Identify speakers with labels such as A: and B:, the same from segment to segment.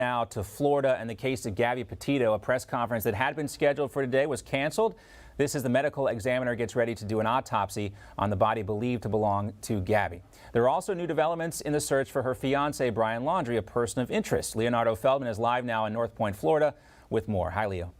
A: Now to Florida and the case of Gabby Petito. A press conference that had been scheduled for today was canceled. This as the medical examiner gets ready to do an autopsy on the body believed to belong to Gabby. There are also new developments in the search for her fiance, Brian Laundrie, a person of interest. Leonardo Feldman is live now in North Point, Florida with more. Hi, Leo.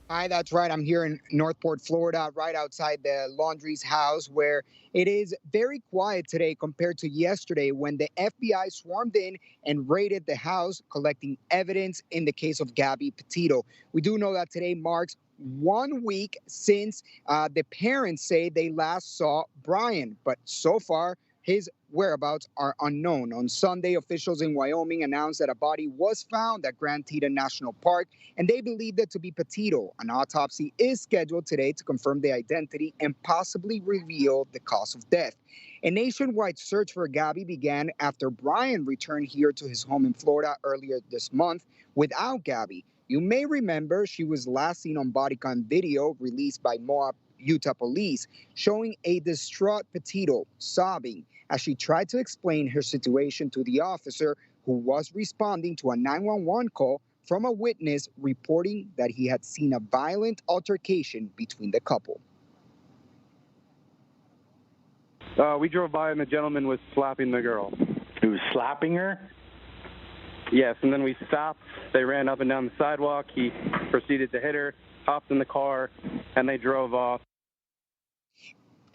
B: Hi, that's right. I'm here in Northport, Florida, right outside the Laundrie's house, where it is very quiet today compared to yesterday when the FBI swarmed in and raided the house, collecting evidence in the case of Gabby Petito. We do know that today marks 1 week since the parents say they last saw Brian, but so far his whereabouts are unknown. On Sunday, officials in Wyoming announced that a body was found at Grand Teton National Park, and they believed it to be Petito. An autopsy is scheduled today to confirm the identity and possibly reveal the cause of death. A nationwide search for Gabby began after Brian returned here to his home in Florida earlier this month without Gabby. You may remember she was last seen on bodycam video released by Moab, Utah police, showing a distraught Petito sobbing as she tried to explain her situation to the officer who was responding to a 911 call from a witness reporting that he had seen a violent altercation between the couple.
C: We drove by and the gentleman was slapping the girl.
D: He was slapping her?
C: Yes, and then we stopped. They ran up and down the sidewalk. He proceeded to hit her, hopped in the car, and they drove off.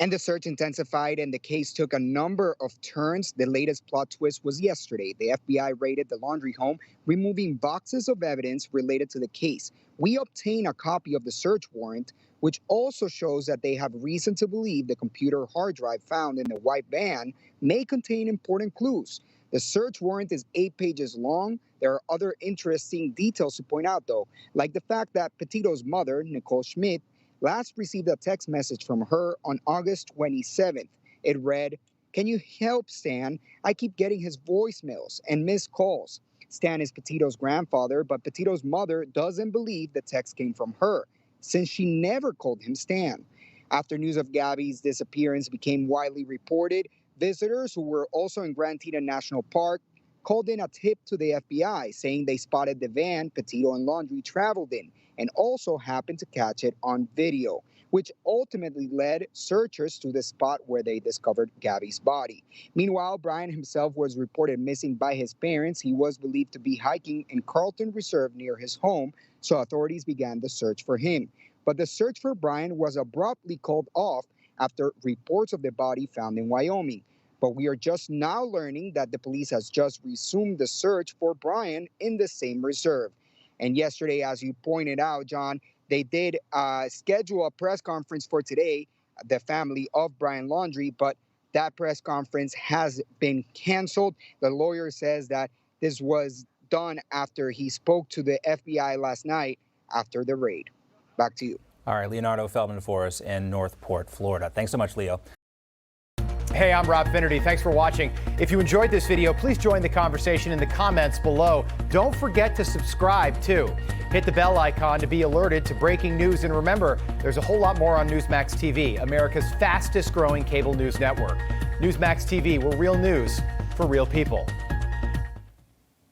B: And the search intensified and the case took a number of turns. The latest plot twist was yesterday. The FBI raided the Laundrie home, removing boxes of evidence related to the case. We obtained a copy of the search warrant, which also shows that they have reason to believe the computer hard drive found in the white van may contain important clues. The search warrant is 8 pages long. There are other interesting details to point out, though, like the fact that Petito's mother, Nicole Schmidt, last received a text message from her on August 27th. It read, "Can you help Stan? I keep getting his voicemails and missed calls." Stan is Petito's grandfather, but Petito's mother doesn't believe the text came from her, since she never called him Stan. After news of Gabby's disappearance became widely reported, visitors who were also in Grand Teton National Park called in a tip to the FBI, saying they spotted the van Petito and Laundrie traveled in and also happened to catch it on video, which ultimately led searchers to the spot where they discovered Gabby's body. Meanwhile, Brian himself was reported missing by his parents. He was believed to be hiking in Carlton Reserve near his home, so authorities began the search for him. But the search for Brian was abruptly called off after reports of the body found in Wyoming. But we are just now learning that the police has just resumed the search for Brian in the same reserve. And yesterday, as you pointed out, John, they did schedule a press conference for today, the family of Brian Laundrie, but that press conference has been canceled. The lawyer says that this was done after he spoke to the FBI last night after the raid. Back to you.
A: All right, Leonardo Feldman for us in Northport, Florida. Thanks so much, Leo.
E: Hey, I'm Rob Finnerty. Thanks for watching. If you enjoyed this video, please join the conversation in the comments below. Don't forget to subscribe, too. Hit the bell icon to be alerted to breaking news. And remember, there's a whole lot more on Newsmax TV, America's fastest growing cable news network. Newsmax TV, where real news for real people.